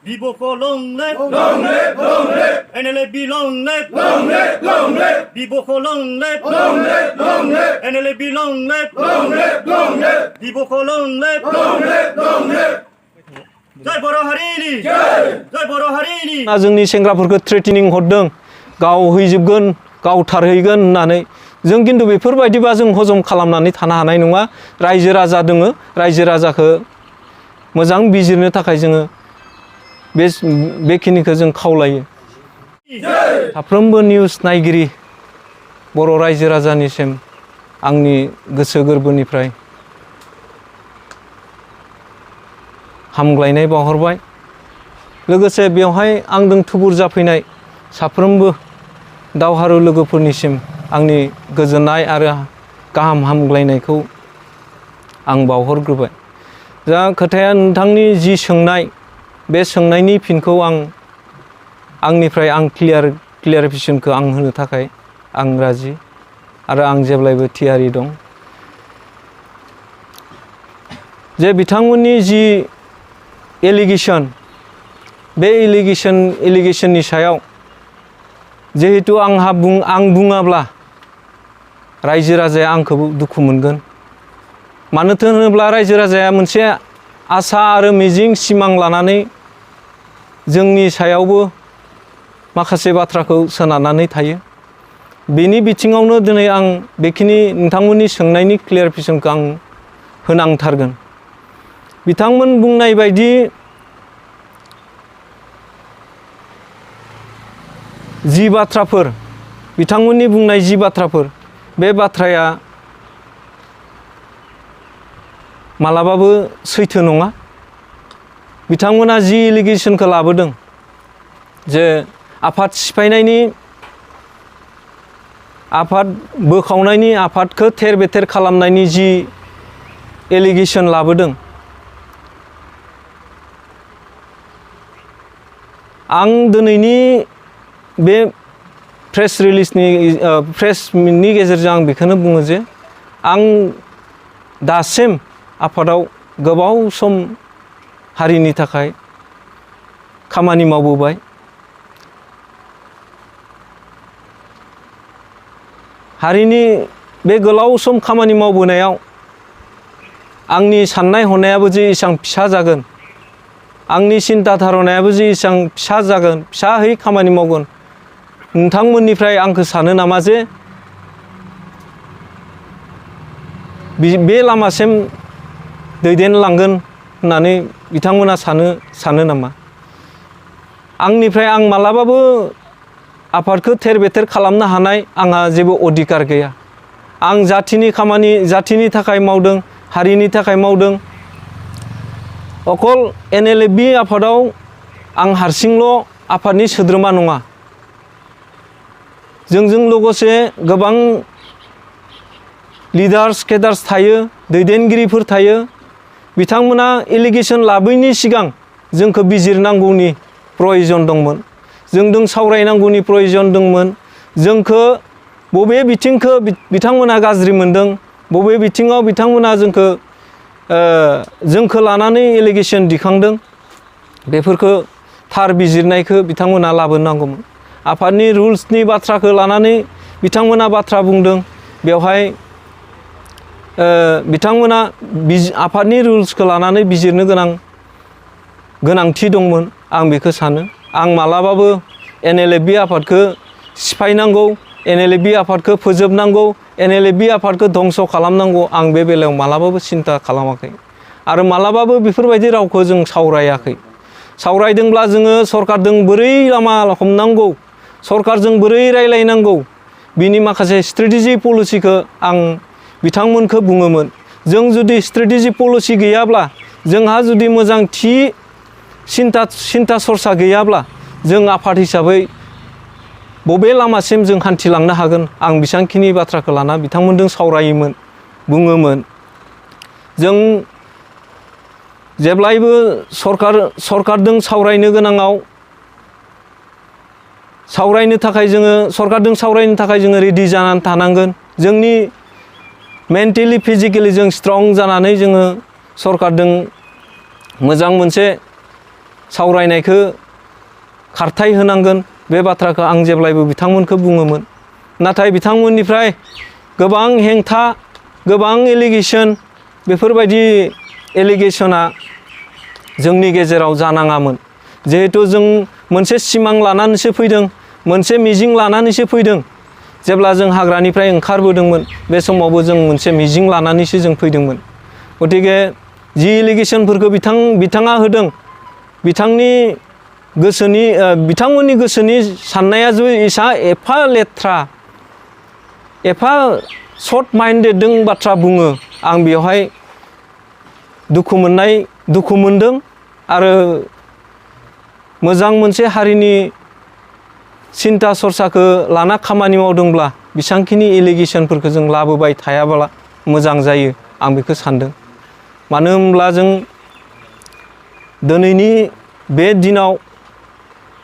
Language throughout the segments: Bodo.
Biboko long live, Long live, long live, NLB long live, long live, long live, Biboko long live, long live, long live, NLB long live, long live, long live, Biboko long live. long live, long live. जय बर' हारिनि जय बर' हारिनि जोंनि सेंग्राफोरखौ थ्रेटेनिं हरदों गाव हैजोबगोन गावथारहैगोन होननानै जों खिन्थु बेफोरबायदिबा जों हजम खालामनानै थानो हानाय नङा रायजो राजा दोङो रायजो राजाखौ मोजां बिजिरनो थाखाय जोङो बेखिनिखौ जों खावलायो साफ्रोमबो निउस नायगिरि बर' रायजो राजानिसिम आंनि गोसो गोरबोनिफ्राय हामग्लायनाय बावहरबाय लोगोसे बेवहाय आंजों थुबुर जाफैनाय साफ्रोमबो दावहारु लोगोफोरनिसिम आंनि गोजोननाय आरो गाहाम हामग्लायनायखौ आं बावहरग्रोबाय दा खोथाया नोंथांनि जि सोंनाय बे सोंनायनि फिनखौ आंनिफ्राय आं क्लियारिफिकेसनखौ आं होनो थाखाय आं राजि आरो आं जेब्लायबो थियारि दं जे बिथांमोननि जि एलिगेशन बे एलिगेशननि सायाव जिहेतु आं बुङाब्ला रायजो राजाया आंखौ दुखु मोनगोन मानोथो होनोब्ला रायजो राजाया मोनसे आसा आरो मिजिं सिमां लानानै जोंनि सायावबो माखासे बाथ्राखौ सोनारनानै थायो बेनि बिथिङावनो दिनै आं बेखिनि नोंथांमोननि सोंनायनि क्लियारिफिकेसनखौ आं होनांथारगोन बिथांमोन बुंनाय बायदि जि बाथ्राफोर बिथांमोननि बुंनाय जि बाथ्राफोर बे बाथ्राया मालाबाबो सैथो नङा बिथांमोना जि एलिगेशनखौ लाबोदों जे आफाद सिफायनायनि आफाद बोखावनायनि आफादखौ थेर बेथेर खालामनायनि जि एलिगेशन लाबोदों आं दिनैनि बे प्रेस मिटनि गेजेरजों आं बेखौनो बुङो जे आं दासिम आफादाव गोबाव सम हारिनि थाखाय खामानि मावबोबाय हारिनि बे गोलाव सम खामानि मावबोनायाव आंनि साननाय हनायाबो जे एसेबां फिसा जागोन आंनि सिन्ता धारनायाबो जे एसेबां फिसा जागोन फिसाहै खामानि मावगोन नोंथांमोननिफ्राय आंखौ सानो नामा जे बे लामासिम दैदेनलांगोन होननानै बिथांमोना सानो नामा आंनिफ्राय आं मालाबाबो आफादखौ थेर बेथेर खालामनो हानाय आंहा जेबो अधिकार गैया आं जाथिनि थाखाय मावदों हारिनि थाखाय मावदों अकल NLB आफादाव आं हारसिंल' आफादनि सोद्रोमा नङा जोंजों लोगोसे गोबां लिडार्स केडार्स थायो दैदेनगिरिफोर थायो बिथांमोना एलिगेशन लाबोयैनि सिगां जोंखौ बिजिरनांगौनि प्रयजन दंमोन जोंजों सावरायनांगौनि प्रयजन दंमोन जोंखौ बबे बिथिंखौ बिथांमोना गाज्रि मोनदों बबे बिथिङाव बिथांमोना जोंखौ लानानै एलिगेशन दिखांदों बेफोरखौ थार बिजिरनायखौ बिथांमोना लाबोनांगौमोन आफादनि रुल्सनि बाथ्राखौ लानानै बिथांमोना बाथ्रा बुंदों बेवहाय बिथांमोना आफादनि रुल्सखौ लानानै बिजिरनो गोनांथि दंमोन आं बेखौ सानो आं मालाबाबो NLB आफादखौ सिफायनांगौ NLB आफादखौ फोजोबनांगौ NLB आफादखौ धंस खालामनांगौ आं बे बेलायाव मालाबाबो सिन्ता खालामाखै आरो मालाबाबो बेफोरबायदि रावखौ जों सावरायाखै सावरायदोंब्ला जोङो सरकारजों बोरै लामा हमनांगौ सरकारजों बोरै रायलायनांगौ बिनि माखासे स्ट्रेटेजि पलिसिखौ आं बिथांमोनखौ बुङोमोन जों जुदि स्ट्रेटेजि पलिसि गैयाब्ला जोंहा जुदि मोजां थि सिन्ता सरसा गैयाब्ला जों आफाद हिसाबै बबे लामासिम जों हान्थिलांनो हागोन आं बेसांखिनि बाथ्राखौ लाना बिथांमोनजों सावरायोमोन बुङोमोन जों जेब्लायबो सरकारजों सावरायनो गोनाङाव सरकारजों सावरायनो थाखाय जोङो रेडि जानानै थानांगोन जोंनि मेन्टेलि फिजिकेलि जों स्ट्रं जानानै जोङो सरकारजों मोजां मोनसे सावरायनायखौ खारथाय होनांगोन बे बाथ्राखौ आं जेब्लायबो बिथांमोनखौ बुङोमोन। नाथाय बिथांमोननिफ्राय गोबां हेंथा, गोबां एलिगेसन, बेफोरबायदि एलिगेसना जोंनि गेजेराव जानाङामोन। जिहेथु जों मोनसे सिमां लानानैसो फैदों, मोनसे मिजिं लानानैसो फैदों। जेब्ला जों हाग्रानिफ्राय ओंखारबोदोंमोन बे समावबो जों मोनसे मिजिं लानानैसो जों फैदोंमोन। गतिके जि एलिगेसनफोरखौ बिथाङा होदों, बिथांमोननि गोसोनि साननाया एफा लेथ्रा, एफा शर्ट माइन्डेडजों बाथ्रा बुङो, आं बेवहाय दुखु मोनदों। आरो मोजां मोनसे हारिनि सिन्था सरसाखौ लाना खामानि मावदोंब्ला बेसांखिनि एलिगेसनफोरखौ जों लाबोबाय थायाब्ला मोजां जायो, आं बेखौ सानदों। मानो होनब्ला जों दिनैनि बे दिनाव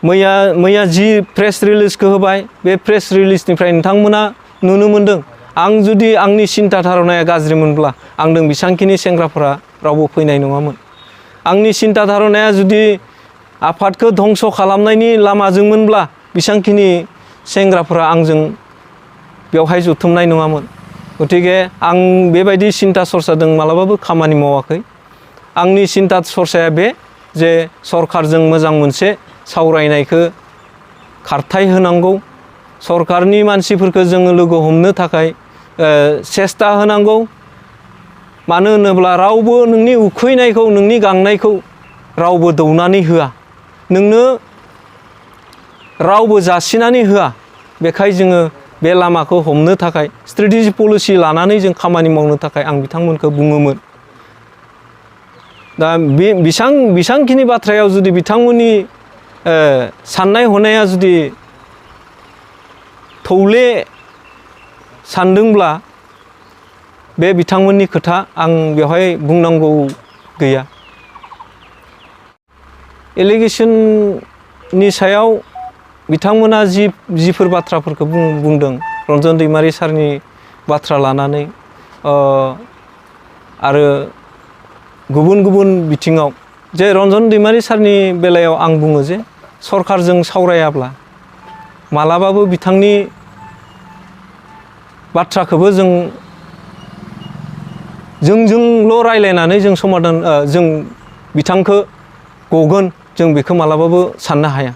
मैया जि प्रेस रिलिजखौ होबाय, बे प्रेस रिलिजनिफ्राय नोंथांमोना नुनो मोनदों। आं जुदि आंनि सिन्था धारनाया गाज्रिमोनब्ला आंदों बेसांखिनि सेंग्राफोरा रावबो फैनाय नङामोन। आंनि सिन्था धारनाया जुदि आफादखौ धंस खालामनायनि लामाजोंमोनब्ला बेसांखिनि सेंग्राफोरा आंजों बेवहाय जथुमनाय नङामोन। गतिके आं बेबायदि सिन्था सरसाजों मालाबाबो खामानि मावाखै। आंनि सिन्था सरसाया बे जे सरकारजों मोजां मोनसे सावरायनायखौ खारथाय होनांगौ, सरकारनि मानसिफोरखौ जोङो लोगो हमनो थाखाय सेस्था होनांगौ। मानो होनोब्ला रावबो नोंनि उखैनायखौ, नोंनि गांनायखौ रावबो दौनानै होआ, नोंनो रावबो जासिनानै होआ। बेखाय जोङो बे लामाखौ हमनो थाखाय स्ट्रेटेजि पलिसि लानानै जों खामानि मावनो थाखाय आं बिथांमोनखौ बुङोमोन। दा बेसांखिनि बाथ्रायाव जुदि बिथांमोननि साननाय हनाया जुदि थौले सानदोंब्ला बे बिथांमोननि खोथा, आं बेवहाय बुंनांगौ गैया। एलिगेसननि सायाव बिथांमोना जिफोर बाथ्राफोरखौ बुंदों, रन्जन दैमारि सारनि बाथ्रा लानानै आरो गुबुन बिथिङाव, जे रन्जन दैमारि सारनि बेलायाव आं बुङो जे सरकारजों सावरायाब्ला मालाबाबो बिथांनि बाथ्राखौबो जोंजोंल' रायलायनानै जों समाधान, जों बिथांखौ गगोन, जों बेखौ मालाबाबो साननो हाया।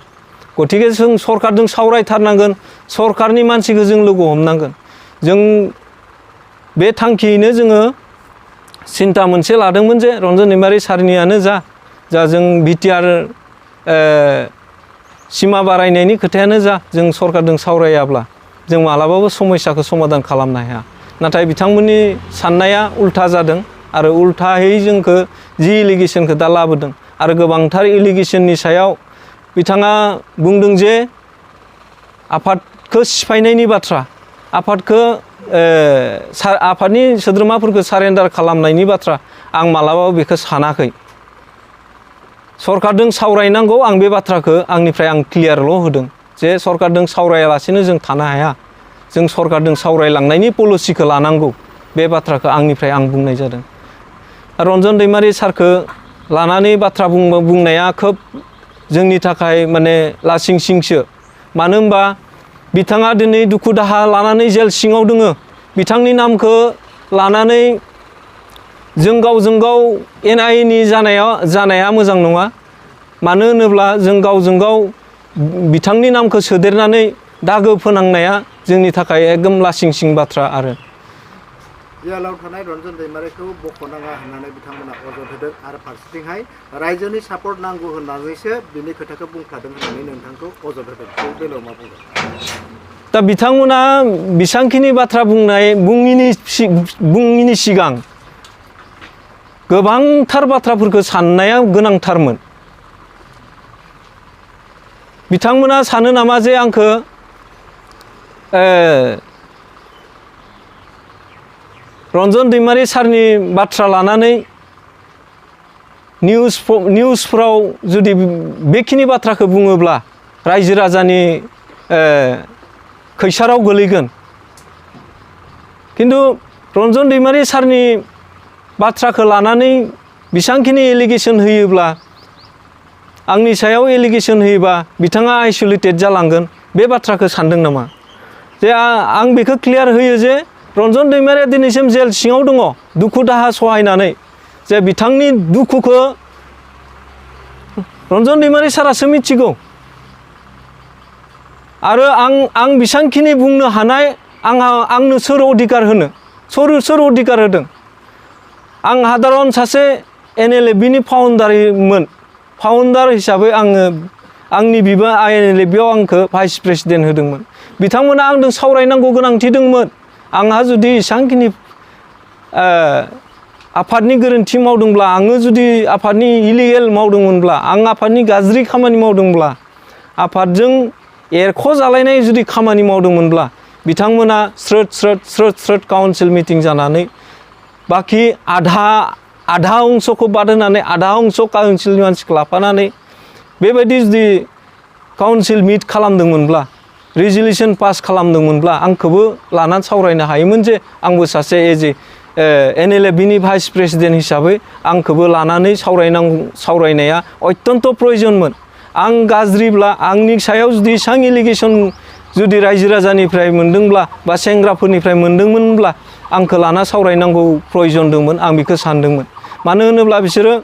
गतिके जों सरकारजों सावरायथारनांगोन, सरकारनि मानसिखौ जों लोगो हमनांगोन। जों बे थांखियैनो जोङो सिन्था मोनसे लादोंमोन जे रन्जन दैमारि सारनियानो जा जों बिटिआर सिमा बारायनायनि खोथायानो जा, जों सरकारजों सावरायाब्ला जों मालाबाबो समस्याखौ समाधान खालामनो हाया। नाथाय बिथांमोननि साननाया उल्था जादों आरो उल्थायै जोंखौ जि एलिगेसनखौ दा लाबोदों। आरो गोबांथार एलिगेसननि सायाव बिथाङा बुंदों जे आफादखौ सिफायनायनि बाथ्रा, आफादनि सोद्रोमाफोरखौ सारेन्डार खालामनायनि बाथ्रा, आं मालाबाबो बेखौ सानाखै। सरकारजों सावरायनांगौ, आं बे बाथ्राखौ आंनिफ्राय आं क्लियारल' होदों जे सरकारजों सावरायालासेनो जों थानो हाया, जों सरकारजों सावरायलांनायनि पलिसिखौ लानांगौ, बे बाथ्राखौ आंनिफ्राय आं बुंनाय जादों। रन्जन दैमारि सारखौ लानानै बाथ्रा बुंनाया खोब जोंनि थाखाय माने लासिं सिंसो। मानो होनबा बिथाङा दिनै दुखु दाहा लानानै जेल सिङाव दोङो। बिथांनि नामखौ लानानै जों गावजों गाव एना-एनि जानाया मोजां नङा। मानो होनोब्ला जों गावजों गाव बिथांनि नामखौ सोदेरनानै दागो फोनांनाया जोंनि थाखाय एकदम लासिं सिं बाथ्रा। आरो जेलाव थानाय रन्जन दैमारिखौ बख'नाङा होननानै बिथांमोना अजद होदों आरो फारसेथिंहाय रायजोनि सापर्ट नांगौ होननानैसो बिनि खोथाखौ बुंखादों होननानै नोंथांखौ अजद होदों। बे बेलायाव मा बुंगोन? दा बिथांमोना बेसांखिनि बाथ्रा बुङिनि सिगां गोबांथार बाथ्राफोरखौ साननाया गोनांथारमोन। बिथांमोना सानो नामा जे आंखौ रन्जन दैमारि सारनि बाथ्रा लानानै निउसफोराव जुदि बेखिनि बाथ्राखौ बुङोब्ला रायजो राजानि खैसाराव गोलैगोन। खिन्थु रन्जन दैमारि सारनि बाथ्राखौ लानानै बेसांखिनि एलिगेसन होयोब्ला आंनि सायाव एलिगेसन होयोबा बिथाङा आइसोलेटेड जालांगोन बे बाथ्राखौ सानदों नामा जे आं बेखौ क्लियार होयो जे रन्जन दैमारिया दिनैसिम जेल सिङाव दङ दुखु दाहा सहायनानै जे बिथांनि दुखुखौ रन्जन दैमारि सारासो मिथिगौ आरो आं बेसांखिनि बुंनो हानाय आंनो सोर अधिकार होनो सोर अधिकार होदों आं साधारन सासे NLFB फाउन्डार हिसाबै आङो आंनि बिबा NLFBआव आंखौ भाइस प्रेसिडेन्ट होदोंमोन बिथांमोना आंजों सावरायनांगौ गोनांथि दंमोन आंहा जुदि एसांखिनि आफादनि गोरोन्थि मावदोंब्ला आङो जुदि आफादनि इलिगेल मावदोंमोनब्ला आं आफादनि गाज्रि खामानि मावदोंब्ला आफादजों एरख' जालायनाय जुदि खामानि मावदोंमोनब्ला बिथांमोना स्रोद काउन्सिल मिटिं जानानै बाखि आधा अंशखौ बाद होनानै आधा अंश काउन्सिलनि मानसिखौ लाफानानै बेबायदि जुदि काउन्सिल मिट खालामदोंमोनब्ला रिजलिउसन पास खालामदोंमोनब्ला आंखौबो लानानै सावरायनो हायोमोन जे आंबो सासे NLFBनि भाइस प्रेसिडेन्ट हिसाबै आंखौबो लानानै सावरायनाया अत्यन्त प्रयजनमोन आं गाज्रिब्ला आंनि सायाव जुदि एसां एलिगेसन जुदि रायजो राजानिफ्राय मोनदोंब्ला बा सेंग्राफोरनिफ्राय मोनदोंमोनब्ला आंखौ लाना सावरायनांगौ प्रयजन दंमोन आं बेखौ सानदोंमोन मानो होनोब्ला बिसोरो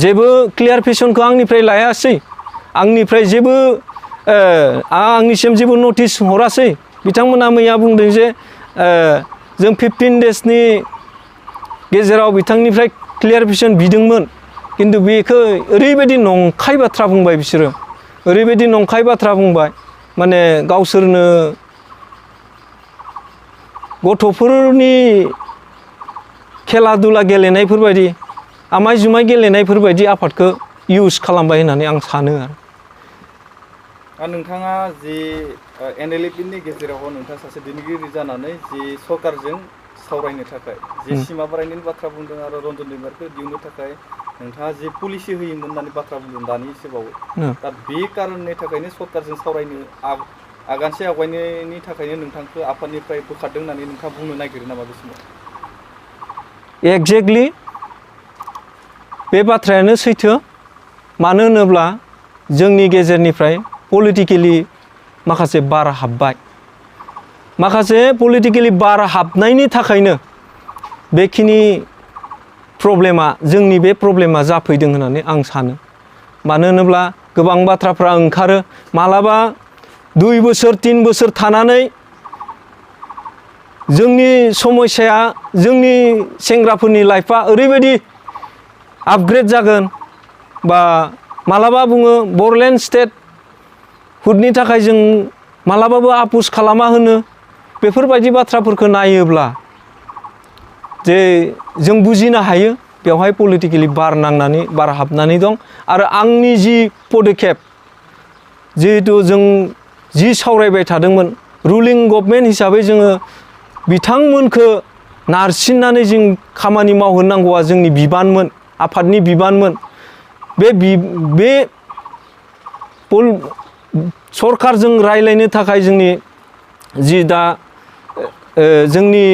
जेबो क्लियारफिकेसनखौ आंनिफ्राय लायासै आंनिफ्राय जेबो आंनिसिम जेबो नटिस हरासै बिथांमोना मैया बुंदों जे जों 15 डेजनि गेजेराव बिथांनिफ्राय क्लियारफिकेसन बिदोंमोन किन्तु बेखौ ओरैबायदि नंखाय बाथ्रा बुंबाय बिसोरो ओरैबायदि नंखाय बाथ्रा बुंबाय माने गावसोरनो गथ'फोरनि खेला दुला गेलेनायफोरबायदि आमाय जुमाय गेलेनायफोरबायदि आफादखौ इउज खालामबाय होननानै आं सानो आरो नोंथाङा जि NLFBनि गेजेराव नोंथाङा सासे दैदेनगिरि जानानै जि सरकारजों सावरायनो थाखाय जि सिमा बारायनायनि बाथ्रा बुंदों आरो रन्जन दैमारिखौ दिहुननो थाखाय नोंथाङा जि पलिसि होयोमोन होननानै बाथ्रा बुंदों दानि एसेबावो दा बे कारननि थाखायनो सरकारजों सावरायनो आगानसे आवगायनायनि थाखायनो नोंथांखौ आफादनिफ्राय बोखारदों होननानै नोंथाङा बुंनो नागिरो नामा बे समाव एक्जेक्टलि बे बाथ्रायानो सैथो मानो होनोब्ला जोंनि गेजेरनिफ्राय पलिटिकेलि माखासे बार हाबबाय माखासे पलिटिकेलि बार हाबनायनि थाखायनो बेखिनि प्रब्लेमा जोंनि बे प्रब्लेमा जाफैदों होननानै आं सानो मानो होनोब्ला गोबां बाथ्राफ्रा ओंखारो मालाबा 2 बोसोर 3 बोसोर थानानै जोंनि समस्याया जोंनि सेंग्राफोरनि लाइफआ ओरैबायदि आपग्रेड जागोन बा मालाबा बुङो बरलेण्ड स्टेट हुदनि थाखाय जों मालाबाबो आपुस खालामा होनो बेफोरबायदि बाथ्राफोरखौ नायोब्ला जे जों बुजिनो हायो बेवहाय पलिटिकेलि बार हाबनानै दं आरो आंनि जि पदक्षेप जिहेतु जों जि सावरायबाय थादोंमोन रुलिं गभर्नमेन्ट हिसाबै जोङो बिथांमोनखौ नारसिननानै जों खामानि मावहोनांगौआ जोंनि बिबानमोन आफादनि बिबानमोन बे सरकारजों रायलायनो थाखाय जोंनि जि दा जोंनि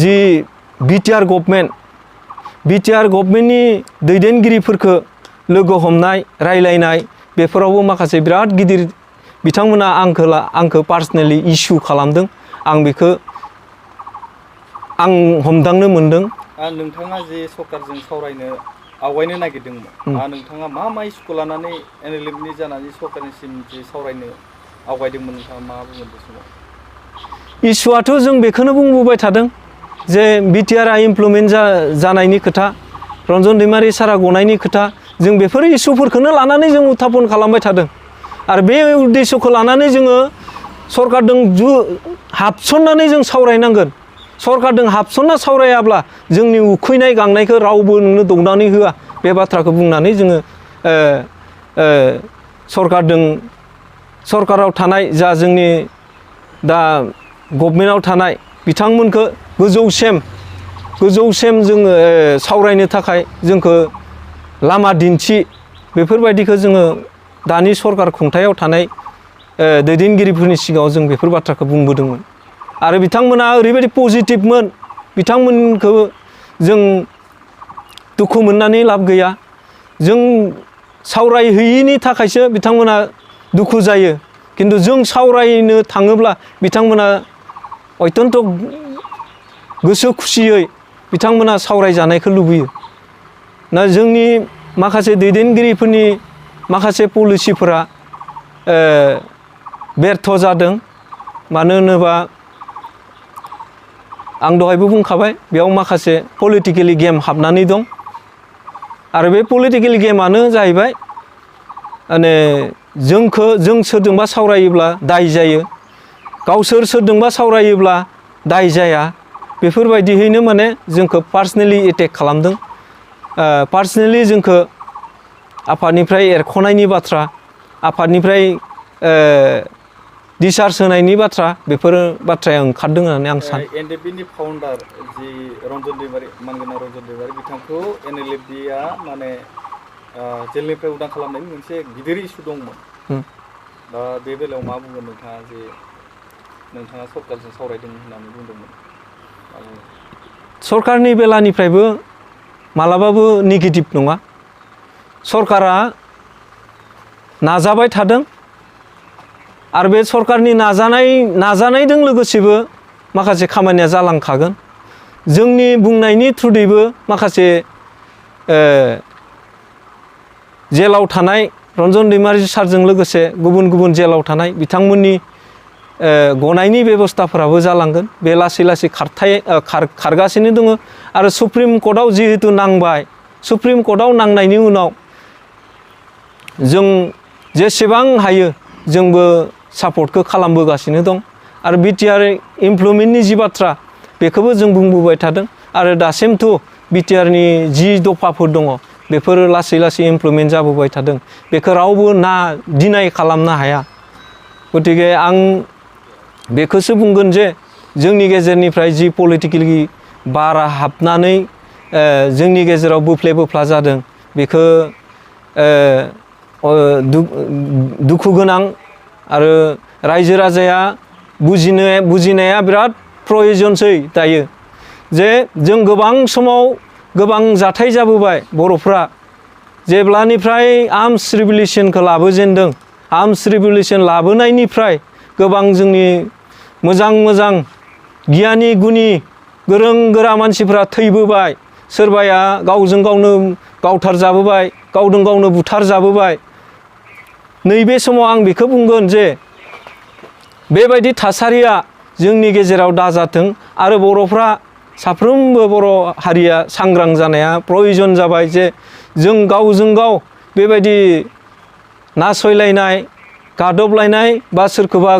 जि बिटिआर गभर्नमेन्टनि दैदेनगिरिफोरखौ लोगो हमनाय रायलायनाय बेफोरावबो माखासे बिराद गिदिर बिथांमोना आंखौ पार्सनेलि इस्यु खालामदों आं बेखौ आं हमदांनो मोनदों नोंथाङा जे सरकारजों सावरायनो आवगायनो नागिरदोंमोन नोंथाङा मा इस्युखौ लानानै NLFBनि जानानै सरकारनिसिम जे सावरायनो आवगायदोंमोन नोंथाङा मा बुंगोन बे समाव इस्युआथ' जों बेखौनो बुंबोबाय थादों जे बिटिआरआ इमप्लिमेन्ट जानायनि खोथा रन्जन दैमारि सारा गनायनि खोथा जों बेफोर इस्युफोरखौनो लानानै जों उत्थापन खालामबाय थादों आरो बे उद्देश्यखौ लानानै जोङो सरकारजों हाबसननानै जों सावरायनांगोन सरकारजों हाबसनना सावरायाब्ला जोंनि उखैनाय गांनायखौ रावबो नोंनो दौनानै होआ बे बाथ्राखौ बुंनानै जोङो सरकाराव थानाय जा जोंनि दा गभर्नमेन्टआव थानाय बिथांमोनखौ गोजौसिम जोङो सावरायनो थाखाय जोंखौ लामा दिन्थि बेफोरबायदिखौ जोङो दानि सरकार खुंथायाव थानाय दैदेनगिरिफोरनि सिगाङाव जों बेफोर बाथ्राखौ बुंबोदोंमोन आरो बिथांमोना ओरैबायदि पजिटिभमोन बिथांमोनखौ जों दुखु मोननानै लाब गैया जों सावरायहैयिनि थाखायसो बिथांमोना दुखु जायो खिन्थु जों सावरायनो थाङोब्ला बिथांमोना अत्यन्त गोसो खुसियै बिथांमोना सावरायजानायखौ लुबैयो ना जोंनि माखासे दैदेनगिरिफोरनि माखासे पलिसिफोरा बेर्थ जादों मानो होनोबा आं दहायबो बुंखाबाय बेयाव माखासे पलिटिकेलि गेम हाबनानै दं आरो बे पलिटिकेल गेमानो जाहैबाय माने जों सोरजोंबा सावरायोब्ला दाय जायो गावसोर सोरजोंबा सावरायोब्ला दाय जाया बेफोरबायदियैनो माने जोंखौ पार्सनेलि एटेक खालामदों पार्सनेलि जोंखौ आफादनिफ्राय एरख'नायनि बाथ्रा आफादनिफ्राय डिसचार्ज होनायनि बाथ्रा बेफोर बाथ्राया ओंखारदों होननानै आं सानो एनएलएफबिनि फाउन्डार जि रन्जन दैमारि मानगोनां रन्जन दैमारि बिथांखौ एनएलएफबिआ माने जेलनिफ्राय उदां खालामनायनि मोनसे गिदिर इस्यु दंमोन दा बे बेलायाव मा बुंगोन नोंथाङा जे नोंथाङा सरकारजों सावरायदों होननानै बुंदोंमोन सरकारनि बेलानिफ्रायबो मालाबाबो नेगेटिभ नङा सरकारा नाजाबाय थादों आरो बे सरकारनि नाजानायजों लोगोसेबो माखासे खामानिया जालांखागोन जोंनि बुंनायनि थ्रुयैबो माखासे जेलाव थानाय रन्जन दैमारि सारजों लोगोसे गुबुन गुबुन जेलाव थानाय बिथांमोननि गनायनि बेबस्थाफोराबो जालांगोन बे लासै लासै खारगासिनो दङ आरो सुप्रिम कर्टआव जिहेतु नांबाय सुप्रिम कर्टआव नांनायनि उनाव जों जेसेबां हायो जोंबो सापर्टखौ खालामबोगासिनो दं आरो बिटिआर इमप्लयमेन्टनि जि बाथ्रा बेखौबो जों बुंबोबाय थादों आरो दासिमथ' बिटिआरनि जि दफाफोर दङ बेफोरो लासै लासै इमप्लयमेन्ट जाबोबाय थादों बेखौ रावबो डिनाय खालामनो हाया गतिके आं बेखौसो बुंगोन जे जोंनि गेजेरनिफ्राय जि पलिटिकेलि बारा हाबनानै जोंनि गेजेराव बोफ्ले बोफ्ला जादों बेखौ दुखु गोनां आरो रायजो राजाया बुजिनाया बिराद प्रयजनसै दायो जे जों गोबां समाव गोबां जाथाय जाबोबाय बर'फ्रा जेब्लानिफ्राय आर्मस रिभलिउसनखौ लाबोजेनदों आर्मस रिभलिउसन लाबोनायनिफ्राय गोबां जोंनि मोजां गियानि गुनि गोरों गोरा मानसिफ्रा थैबोबाय सोरबाया गावजों गावनो गावथार जाबोबाय गावजों गावनो बुथार जाबोबाय नैबे समाव आं बेखौ बुंगोन जे बेबायदि थासारिया जोंनि गेजेराव दाजाथों आरो बर'फ्रा साफ्रोमबो बर' हारिया सांग्रां जानाया प्रयजन जाबाय जे जों गावजों गाव बेबायदि नासयलायनाय गादबलायनाय बा सोरखौबा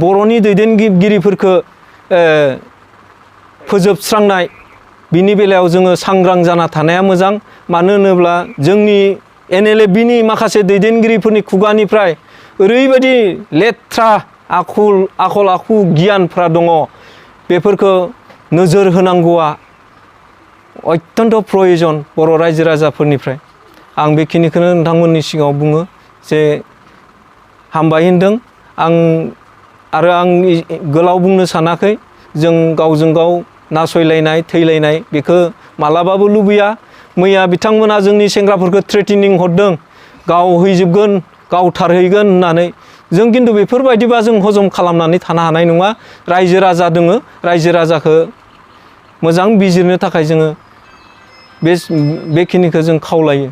बर'नि दैदेनगिरिफोरखौ फोजोबस्रांनाय बिनि बेलायाव जोङो सांग्रां जाना थानाया मोजां मानो होनोब्ला जोंनि एनएलएफबिनि माखासे दैदेनगिरिफोरनि खुगानिफ्राय ओरैबायदि लेथ्रा आखल आखु गियानफ्रा दङ बेफोरखौ नोजोर होनांगौआ अत्यन्त प्रयजन बर' रायजो राजाफोरनिफ्राय आं बेखिनिखौनो नोंथांमोननि सिगाङाव बुङो जे हामबाय होनदों आं गोलाव बुंनो सानाखै जों गावजों गाव नासयलायनाय थैलायनाय बेखौ मालाबाबो लुबैया मैया बिथांमोना जोंनि सेंग्राफोरखौ थ्रेटेनिं हरदों गावहैजोबगोन गावथारहैगोन होननानै जों खिन्थु बेफोरबायदिबा जों हजम खालामनानै थानो हानाय नङा रायजो राजा दोङो रायजो राजाखौ मोजां बिजिरनो थाखाय जोङो बेखिनिखौ जों खावलायो